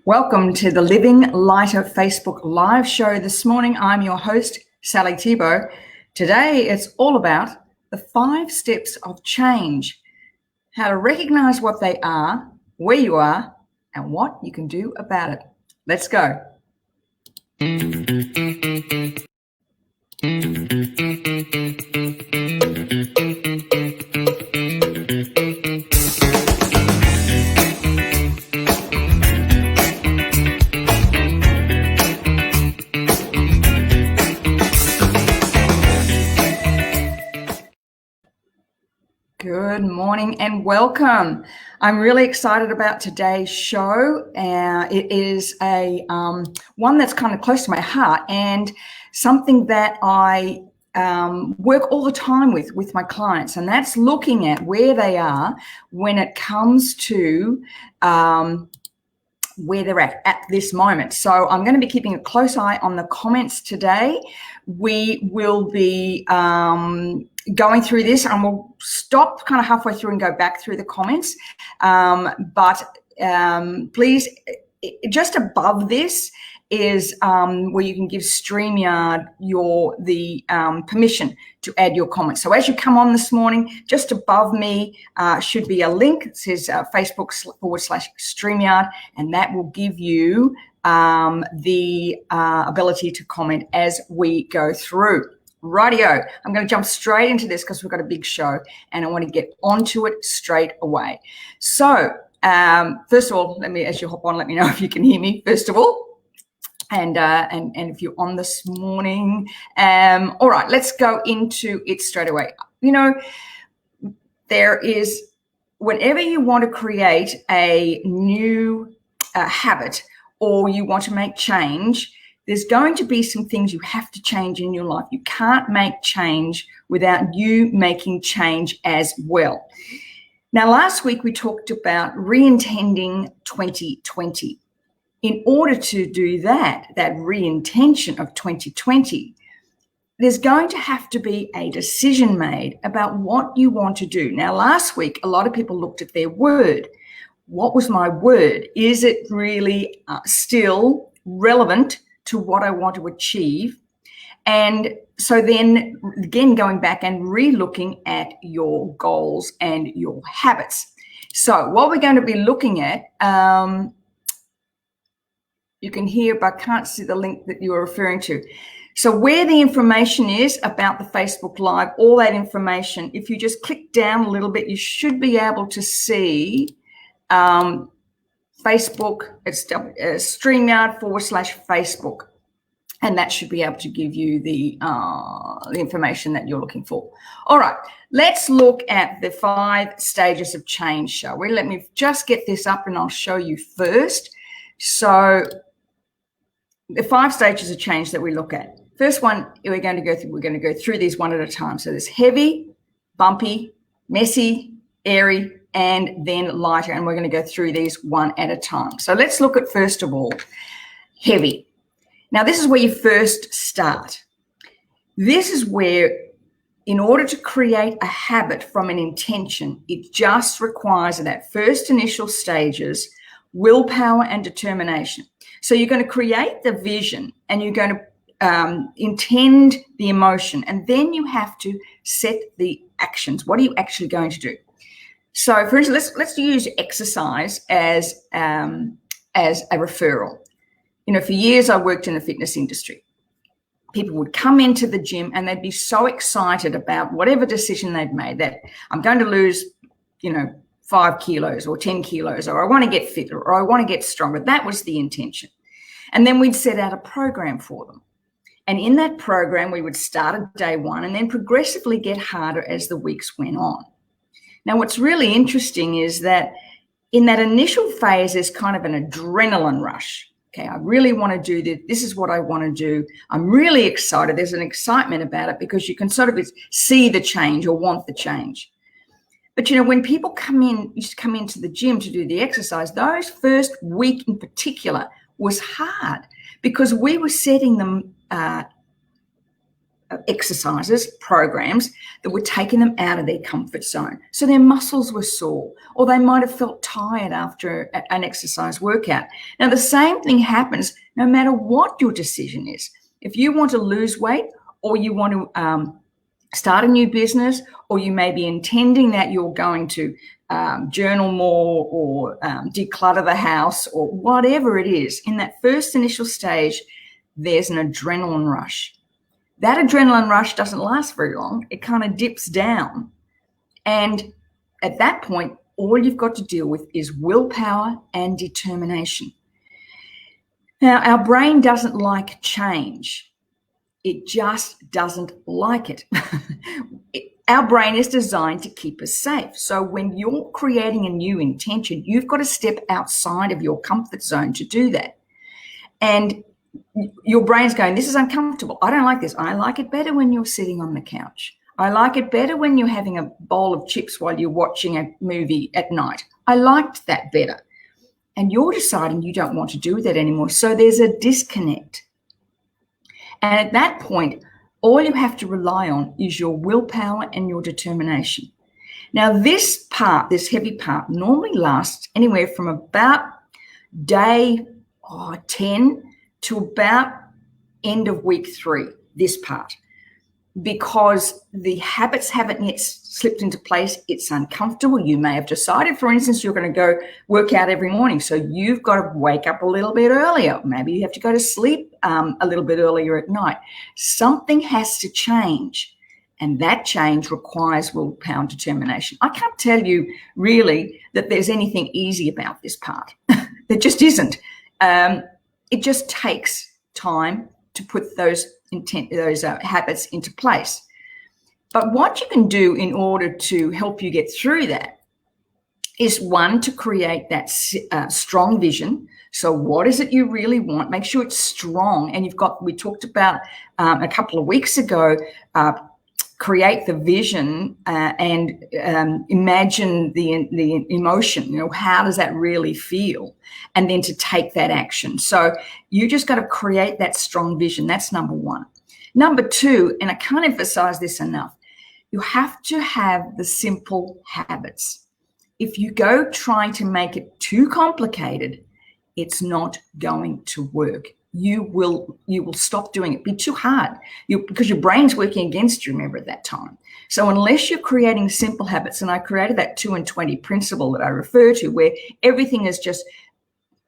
Welcome to the Living Lighter Facebook Live show. This morning, I'm your host, Sally Thibault. Today, it's all about the 5 steps of change, how to recognize what they are, where you are, and what you can do about it. Let's go. Good morning and welcome. I'm really excited about today's show. It is a one that's kind of close to my heart and something that I work all the time with my clients, and that's looking at where they are when it comes to where they're at this moment. So I'm going to be keeping a close eye on the comments today. We will be going through this, and we'll stop kind of halfway through and go back through the comments. But please, just above this is where you can give StreamYard the permission to add your comments. So as you come on this morning, just above me should be a link. It says Facebook/StreamYard, and that will give you the ability to comment as we go through. Rightio, I'm going to jump straight into this because we've got a big show and I want to get onto it straight away. So first of all, as you hop on, let me know if you can hear me, first of all. And if you're on this morning, all right, let's go into it straight away. You know, there is, whenever you want to create a new habit or you want to make change, there's going to be some things you have to change in your life. You can't make change without you making change as well. Now, last week we talked about re-intending 2020. In order to do that re-intention of 2020, there's going to have to be a decision made about what you want to do. Now, last week, a lot of people looked at their word. What was my word? Is it really still relevant to what I want to achieve? And so then again, going back and re-looking at your goals and your habits. So what we're going to be looking at, you can hear, but I can't see the link that you are referring to. So where the information is about the Facebook Live, all that information, if you just click down a little bit, you should be able to see Facebook, it's StreamYard/Facebook. And that should be able to give you the information that you're looking for. All right, let's look at the 5 stages of change, shall we? Let me just get this up and I'll show you first. So the 5 stages of change that we look at. First one, we're going to go through these one at a time. So there's heavy, bumpy, messy, airy, and then lighter. And we're going to go through these one at a time. So let's look at, first of all, heavy. Now, this is where you first start. This is where, in order to create a habit from an intention, it just requires that first initial stages, willpower and determination. So you're going to create the vision and you're going to intend the emotion, and then you have to set the actions. What are you actually going to do? So, for instance, let's use exercise as a referral. You know, for years I worked in the fitness industry. People would come into the gym and they'd be so excited about whatever decision they'd made, that I'm going to lose, 5 kilos or 10 kilos, or I want to get fitter, or I want to get stronger. That was the intention. And then we'd set out a program for them. And in that program, we would start at day 1 and then progressively get harder as the weeks went on. Now, what's really interesting is that in that initial phase, there's kind of an adrenaline rush. Okay, I really want to do this. This is what I want to do. I'm really excited. There's an excitement about it because you can sort of see the change or want the change. But, when people used to come into the gym to do the exercise, those first week in particular was hard because we were setting them exercises, programs that were taking them out of their comfort zone. So their muscles were sore, or they might have felt tired after an exercise workout. Now, the same thing happens no matter what your decision is. If you want to lose weight, or you want to start a new business, or you may be intending that you're going to journal more, or declutter the house, or whatever it is, in that first initial stage, there's an adrenaline rush. That adrenaline rush doesn't last very long. It kind of dips down. And at that point, all you've got to deal with is willpower and determination. Now, our brain doesn't like change. It just doesn't like it. Our brain is designed to keep us safe. So when you're creating a new intention, you've got to step outside of your comfort zone to do that. And your brain's going, this is uncomfortable. I don't like this. I like it better when you're sitting on the couch. I like it better when you're having a bowl of chips while you're watching a movie at night. I liked that better. And you're deciding you don't want to do that anymore. So there's a disconnect. And at that point, all you have to rely on is your willpower and your determination. Now, this part, this heavy part, normally lasts anywhere from about day 10 to about end of week 3, this part, because the habits haven't yet slipped into place. It's uncomfortable. You may have decided, for instance, you're going to go work out every morning. So you've got to wake up a little bit earlier. Maybe you have to go to sleep a little bit earlier at night. Something has to change. And that change requires willpower and determination. I can't tell you really that there's anything easy about this part. There just isn't. It just takes time to put those habits into place. But what you can do in order to help you get through that is, one, to create that strong vision. So what is it you really want? Make sure it's strong. And we talked about a couple of weeks ago, create the vision and imagine the emotion. How does that really feel? And then to take that action. So you just got to create that strong vision. That's number one. Number two, and I can't emphasize this enough, you have to have the simple habits. If you go trying to make it too complicated, it's not going to work. You will stop doing it. Be too hard because your brain's working against you, remember, at that time. So unless you're creating simple habits, and I created that 2 and 20 principle that I refer to, where everything is just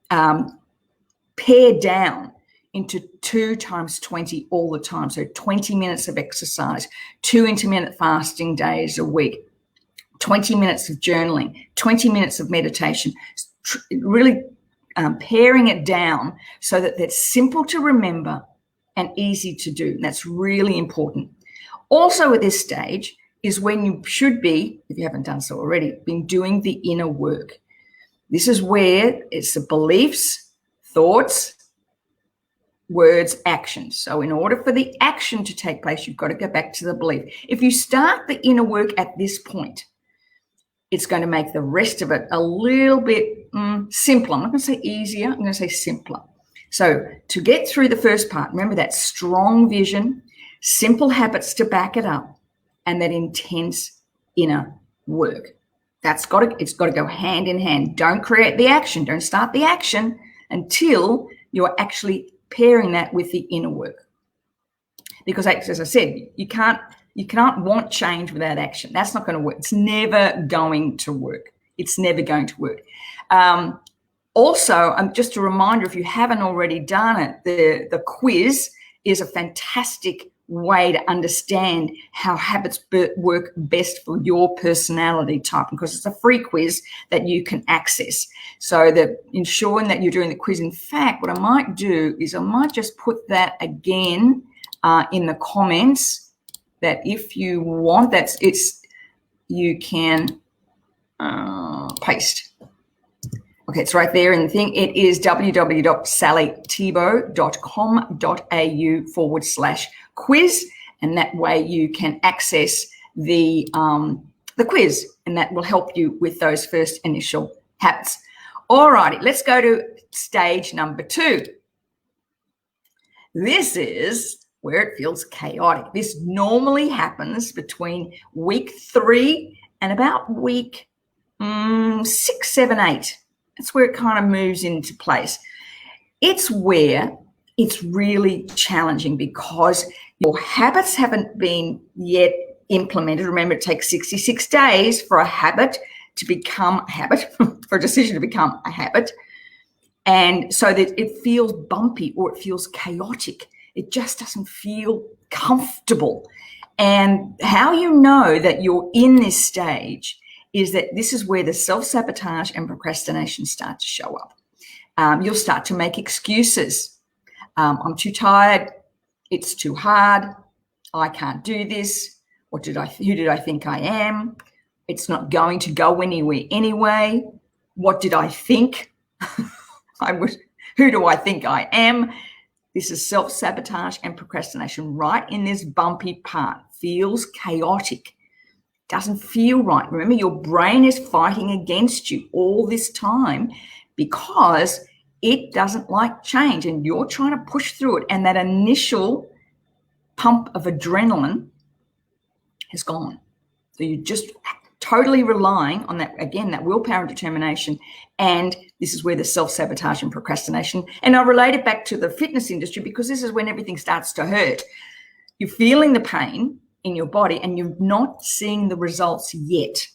pared down into 2 times 20 all the time. So 20 minutes of exercise, 2 intermittent fasting days a week, 20 minutes of journaling, 20 minutes of meditation, really paring it down so that it's simple to remember and easy to do. And that's really important. Also at this stage is when you should be, if you haven't done so already, been doing the inner work. This is where it's the beliefs, thoughts, words, actions. So in order for the action to take place, you've got to go back to the belief. If you start the inner work at this point, it's going to make the rest of it a little bit simpler. I'm not going to say easier. I'm going to say simpler. So to get through the first part, remember that strong vision, simple habits to back it up, and that intense inner work. It's got to go hand in hand. Don't create the action. Don't start the action until you're actually pairing that with the inner work. Because as I said, you cannot want change without action. That's not going to work. It's never going to work. It's never going to work. Also, just a reminder, if you haven't already done it, the quiz is a fantastic way to understand how habits work best for your personality type, because it's a free quiz that you can access. So that ensuring that you're doing the quiz. In fact, what I might do is I might just put that again in the comments, that if you want, you can paste. Okay, it's right there in the thing. It is www.sallythibault.com.au/quiz, and that way you can access the quiz, and that will help you with those first initial habits. All righty, let's go to stage number 2. This is where it feels chaotic. This normally happens between week 3 and about week 6, 7, 8. That's where it kind of moves into place. It's where it's really challenging because your habits haven't been yet implemented. Remember, it takes 66 days for a habit to become a habit, for a decision to become a habit. And so that it feels bumpy or it feels chaotic. It just doesn't feel comfortable. And how you know that you're in this stage is that this is where the self-sabotage and procrastination start to show up. You'll start to make excuses. I'm too tired. It's too hard. I can't do this. Who did I think I am? It's not going to go anywhere anyway. What did I think? Who do I think I am? This is self-sabotage and procrastination right in this bumpy part. Feels chaotic. Doesn't feel right. Remember, your brain is fighting against you all this time because it doesn't like change and you're trying to push through it. And that initial pump of adrenaline has gone. So you're just totally relying on that, again, that willpower and determination. And this is where the self-sabotage and procrastination, and I relate it back to the fitness industry because this is when everything starts to hurt. You're feeling the pain in your body and you're not seeing the results yet.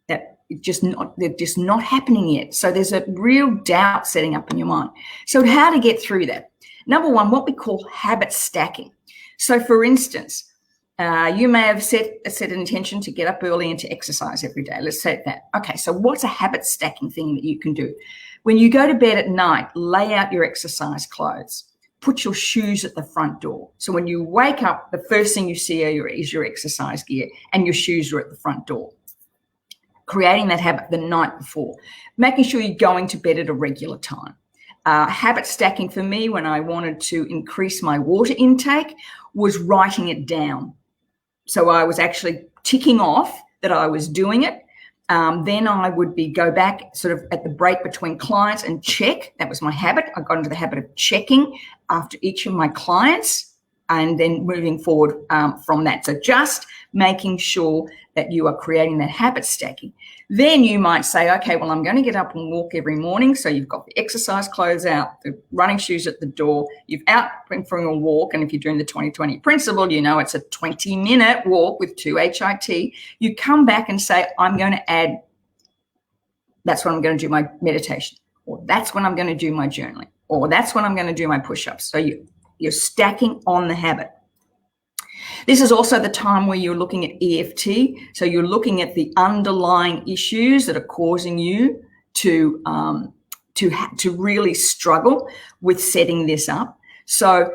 They're just not happening yet. So there's a real doubt setting up in your mind. So how to get through that? Number one, what we call habit stacking. So for instance, you may have set an intention to get up early and to exercise every day. Let's say that. Okay, so what's a habit stacking thing that you can do? When you go to bed at night, lay out your exercise clothes. Put your shoes at the front door. So when you wake up, the first thing you see is your exercise gear and your shoes are at the front door. Creating that habit the night before. Making sure you're going to bed at a regular time. Habit stacking for me when I wanted to increase my water intake was writing it down. So I was actually ticking off that I was doing it. Then I would go back sort of at the break between clients and check. That was my habit. I got into the habit of checking after each of my clients and then moving forward from that. So just making sure that you are creating that habit stacking. Then you might say, okay, well, I'm going to get up and walk every morning. So you've got the exercise clothes out, the running shoes at the door, you've out for a walk. And if you're doing the 20-20 principle, you know it's a 20-minute walk with 2 HIT. You come back and say, I'm going to add, that's when I'm going to do my meditation, or that's when I'm going to do my journaling, or that's when I'm going to do my push-ups. So you're stacking on the habit. This is also the time where you're looking at EFT. So you're looking at the underlying issues that are causing you to really struggle with setting this up. So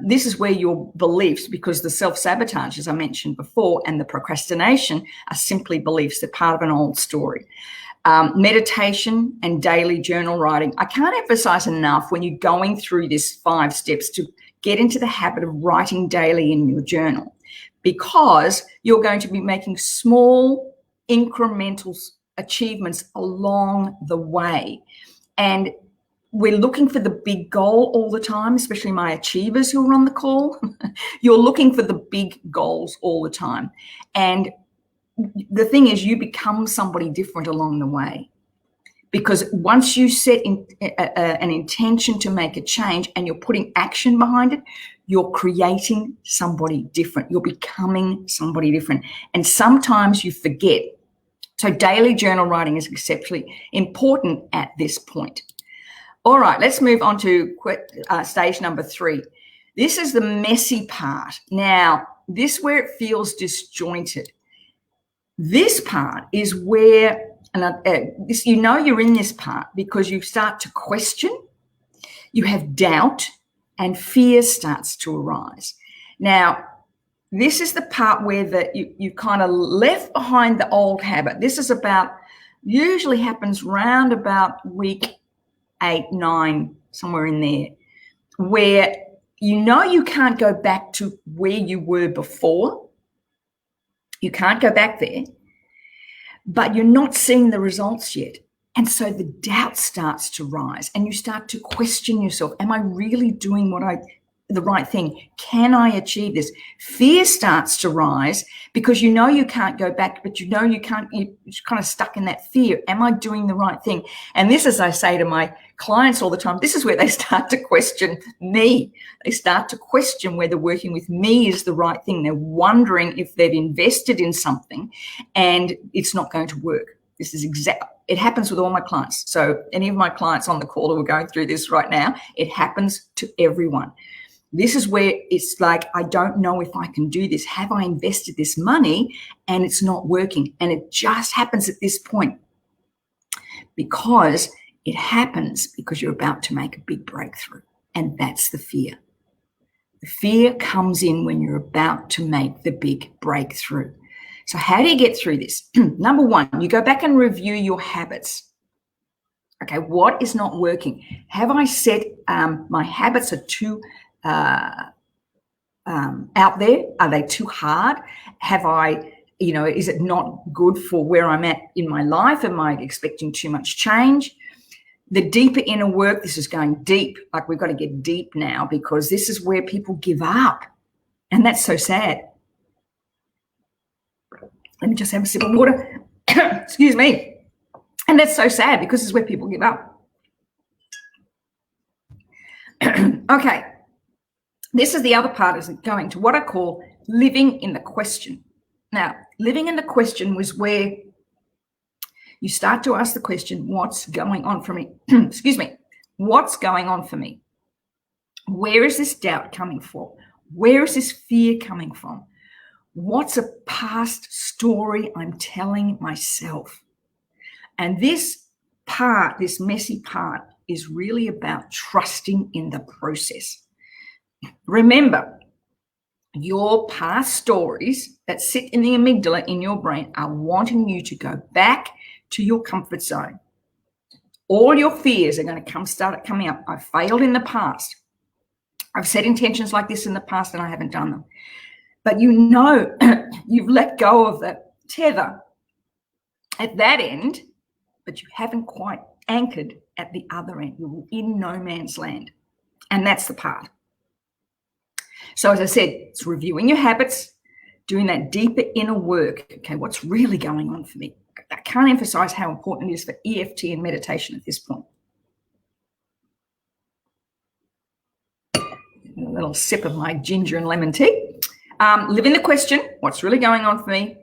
this is where your beliefs, because the self-sabotage, as I mentioned before, and the procrastination are simply beliefs. They're part of an old story. Meditation and daily journal writing. I can't emphasize enough when you're going through this 5 steps to get into the habit of writing daily in your journal, because you're going to be making small incremental achievements along the way. And we're looking for the big goal all the time, especially my achievers who are on the call. You're looking for the big goals all the time. And the thing is, you become somebody different along the way. Because once you set an intention to make a change and you're putting action behind it, you're creating somebody different. You're becoming somebody different. And sometimes you forget. So daily journal writing is exceptionally important at this point. All right, let's move on to stage number 3. This is the messy part. Now, this is where it feels disjointed. This part is where, you know you're in this part because you start to question, you have doubt, and fear starts to arise. Now, this is the part where you kind of left behind the old habit. This is usually happens round about week 8, 9, somewhere in there, where you know you can't go back to where you were before. You can't go back there, but you're not seeing the results yet. And so the doubt starts to rise and you start to question yourself. Am I really doing the right thing? Can I achieve this? Fear starts to rise because you know you can't go back, but you know you can't, you're kind of stuck in that fear. Am I doing the right thing? And this, as I say to my clients all the time, this is where they start to question me. They start to question whether working with me is the right thing. They're wondering if they've invested in something and it's not going to work. This is it happens with all my clients. So any of my clients on the call who are going through this right now, it happens to everyone. This is where it's like, I don't know if I can do this. Have I invested this money and it's not working? And it just happens at this point because it happens because you're about to make a big breakthrough. And that's the fear. The fear comes in when you're about to make the big breakthrough. So how do you get through this? Number one, you go back and review your habits. Okay, what is not working? Have I set my habits are too out there? Are they too hard? Have I, is it not good for where I'm at in my life? Am I expecting too much change? The deeper inner work, this is going deep. Like, we've got to get deep now because this is where people give up. And that's so sad. Let me just have a sip of water. Excuse me. And that's so sad because this is where people give up. Okay. This is the other part, is going to what I call living in the question. Now, living in the question was where you start to ask the question, what's going on for me? Excuse me. What's going on for me? Where is this doubt coming from? Where is this fear coming from? What's a past story I'm telling myself? And this part, this messy part, is really about trusting in the process. Remember, your past stories that sit in the amygdala in your brain are wanting you to go back to your comfort zone. All your fears are going to start coming up. I failed in the past. I've set intentions like this in the past and I haven't done them. But you've let go of the tether at that end, but you haven't quite anchored at the other end. You're in no man's land. And that's the part. So as I said, it's reviewing your habits, doing that deeper inner work. Okay, what's really going on for me? I can't emphasize how important it is for EFT and meditation at this point. A little sip of my ginger and lemon tea. Live in the question, what's really going on for me,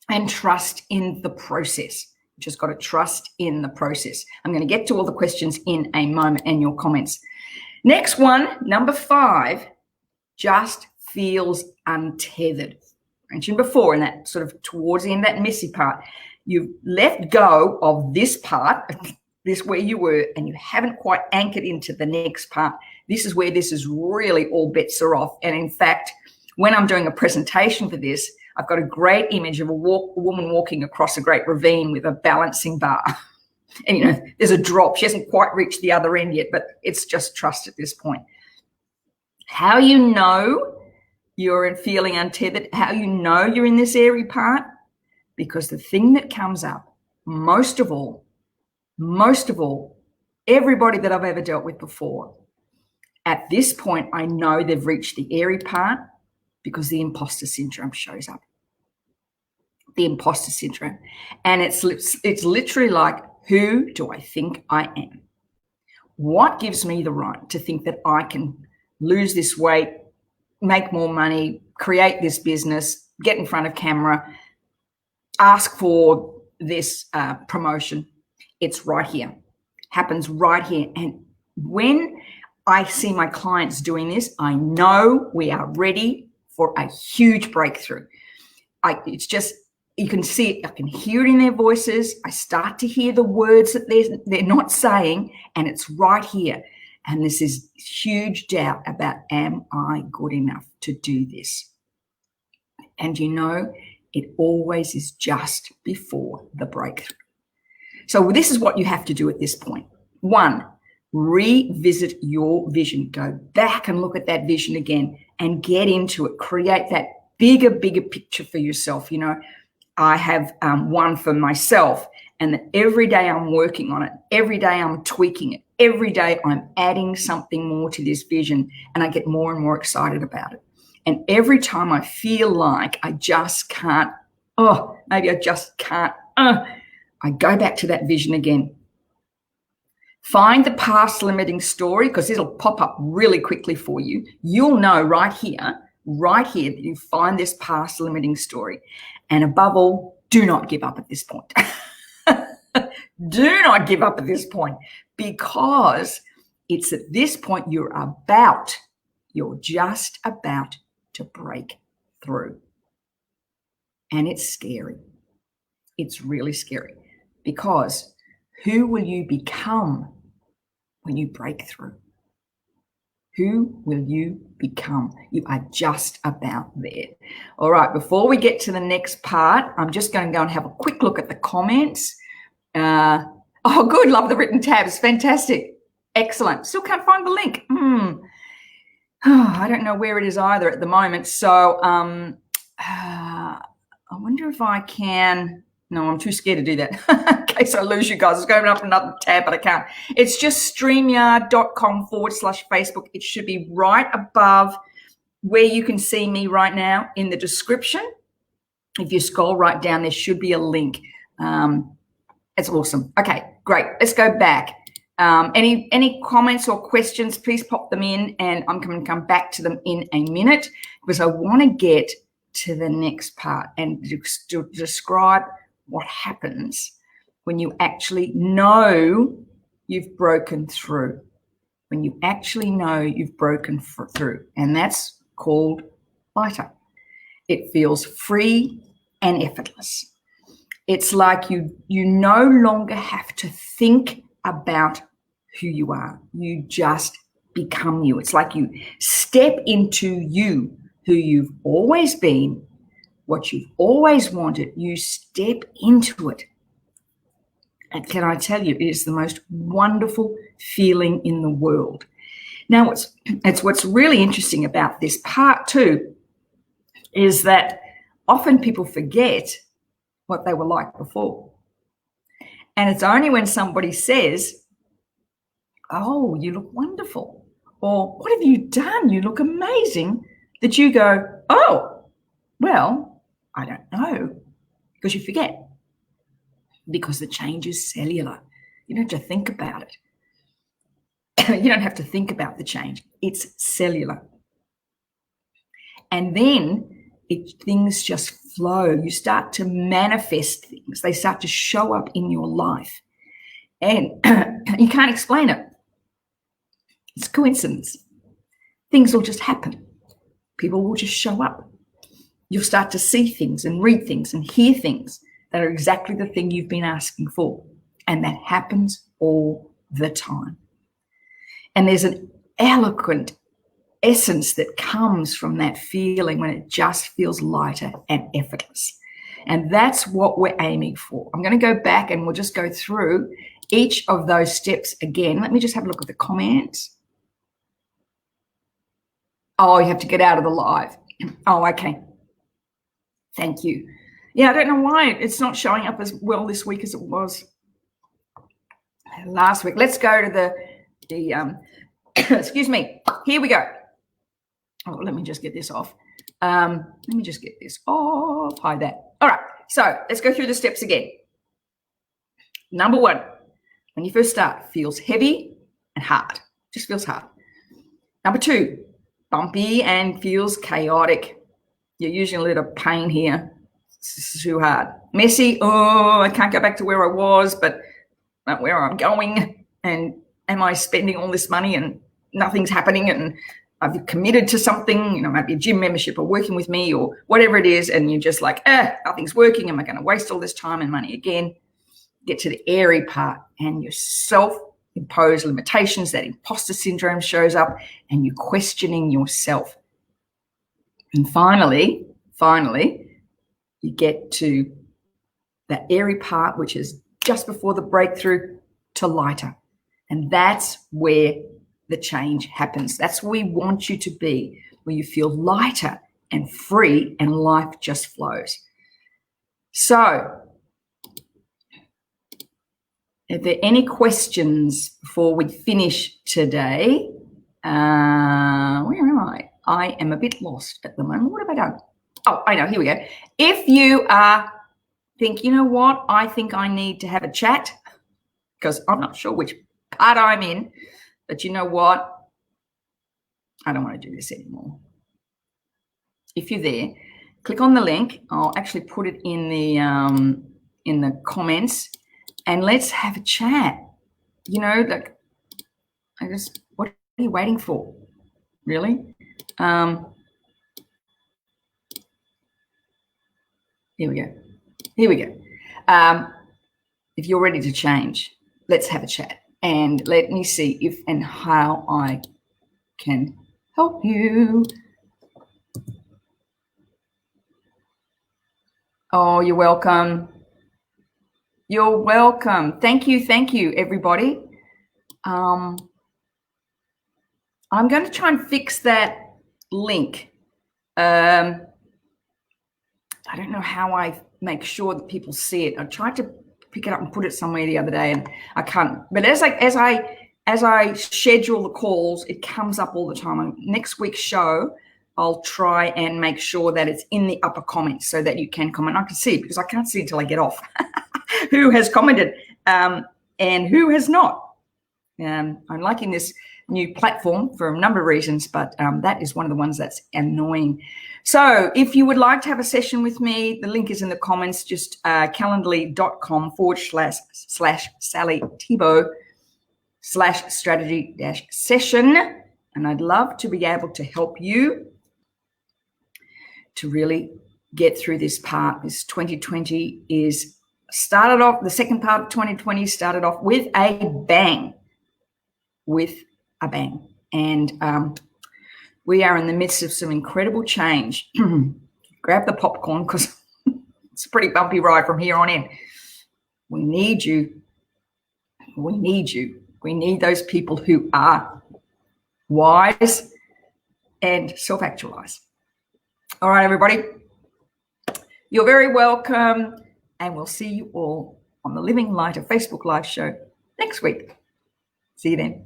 and trust in the process. You just got to trust in the process. I'm going to get to all the questions in a moment and your comments. Next one, number 5, just feels untethered. I mentioned before in that sort of towards the end, that messy part, you've let go of this part, this where you were, and you haven't quite anchored into the next part. This is where this is really all bets are off. And in fact, when I'm doing a presentation for this, I've got a great image of a woman walking across a great ravine with a balancing bar. And, there's a drop. She hasn't quite reached the other end yet, but it's just trust at this point. How you know you're feeling untethered, how you know you're in this AIRY part, because the thing that comes up most of all, everybody that I've ever dealt with before, at this point, I know they've reached the AIRY part because the imposter syndrome shows up. The imposter syndrome. And it's literally like, who do I think I am? What gives me the right to think that I can lose this weight, make more money, create this business, get in front of camera, ask for this promotion? It's right here. Happens right here. And when I see my clients doing this, I know we are ready for a huge breakthrough. It's just, you can see it, I can hear it in their voices. I start to hear the words that they're not saying, and it's right here. And this is huge doubt about, am I good enough to do this? And it always is just before the breakthrough. So this is what you have to do at this point. 1, revisit your vision. Go back and look at that vision again and get into it. Create that bigger picture for yourself. I have one for myself, and that every day I'm working on it, every day I'm tweaking it, every day I'm adding something more to this vision, and I get more and more excited about it. And every time I feel like I just can't, maybe I just can't, I go back to that vision again. Find the past limiting story, because it'll pop up really quickly for you. You'll know right here that you find this past limiting story. And above all, do not give up at this point. Do not give up at this point, because it's at this point you're just about to break through. And it's scary. It's really scary, because who will you become when you break through? Who will you become? You are just about there. All right, before we get to the next part, I'm just going to go and have a quick look at the comments. Oh, good. Love the written tabs. Fantastic. Excellent. Still can't find the link. I don't know where it is either at the moment. So I wonder if I can. No, I'm too scared to do that in case I lose you guys. It's going up another tab, but I can't. It's just streamyard.com/Facebook. It should be right above where you can see me right now in the description. If you scroll right down, there should be a link. It's awesome. Okay, great. Let's go back. Any comments or questions, please pop them in, and I'm going to come back to them in a minute, because I want to get to the next part and to describe what happens when you actually know you've broken through. When you actually know you've broken through, and that's called lighter. It feels free and effortless. It's like you no longer have to think about who you are. You just become you. It's like you step into you, who you've always been, what you've always wanted. You step into it. And can I tell you, it is the most wonderful feeling in the world. Now, what's really interesting about this part too is that often people forget what they were like before. And it's only when somebody says, "Oh, you look wonderful," or "What have you done? You look amazing," that you go, "Oh, well, I don't know," because you forget. Because the change is cellular. You don't have to think about it. You don't have to think about the change. It's cellular. And then things just flow. You start to manifest things. They start to show up in your life. And you can't explain it. It's coincidence. Things will just happen. People will just show up. You'll start to see things and read things and hear things that are exactly the thing you've been asking for. And that happens all the time. And there's an eloquent essence that comes from that feeling when it just feels lighter and effortless. And that's what we're aiming for. I'm going to go back and we'll just go through each of those steps again. Let me just have a look at the comments. Oh, you have to get out of the live. Oh, okay. Thank you. Yeah, I don't know why it's not showing up as well this week as it was last week. Let's go to the excuse me. Here we go. Oh, let me just get this off. Hide that. All right. So let's go through the steps again. Number one, when you first start, feels heavy and hard. Just feels hard. Number two, bumpy and feels chaotic. You're using a little pain here. It's too hard. Messy. Oh, I can't go back to where I was, but not where I'm going. And am I spending all this money and nothing's happening? And I've committed to something, maybe a gym membership or working with me or whatever it is. And you're just like, nothing's working. Am I going to waste all this time and money again? Get to the AIRY part, and your self-imposed limitations, that impostor syndrome shows up, and you're questioning yourself. And finally, you get to that AIRY part, which is just before the breakthrough to lighter. And that's where the change happens. That's where we want you to be, where you feel lighter and free and life just flows. So Are there any questions before we finish today? Where am I? I am a bit lost at the moment. What have I done? Oh, I know. Here we go. If you think, you know what, I think I need to have a chat because I'm not sure which part I'm in, but you know what? I don't want to do this anymore. If you're there, click on the link. I'll actually put it in the comments, and let's have a chat. You know, like, what are you waiting for? Really? Here we go. Here we go. If you're ready to change, let's have a chat, and let me see if and how I can help you. Oh, you're welcome. You're welcome. Thank you, everybody. I'm going to try and fix that link. I don't know how I make sure that people see it. I tried to pick it up and put it somewhere the other day, and I can't. But as I schedule the calls, it comes up all the time. On next week's show, I'll try and make sure that it's in the upper comments so that you can comment. I can see it because I can't see until I get off who has commented and who has not. I'm liking this new platform for a number of reasons, but that is one of the ones that's annoying. So if you would like to have a session with me, the link is in the comments. Just calendly.com/Sally Thibault /strategy-session. And I'd love to be able to help you to really get through this part. This 2020 is started off, the second part of 2020 started off with a bang. And we are in the midst of some incredible change. Grab the popcorn because it's a pretty bumpy ride from here on in. We need you. We need you. We need those people who are wise and self-actualize. All right, everybody. You're very welcome. And we'll see you all on the Living Lighter Facebook Live show next week. See you then.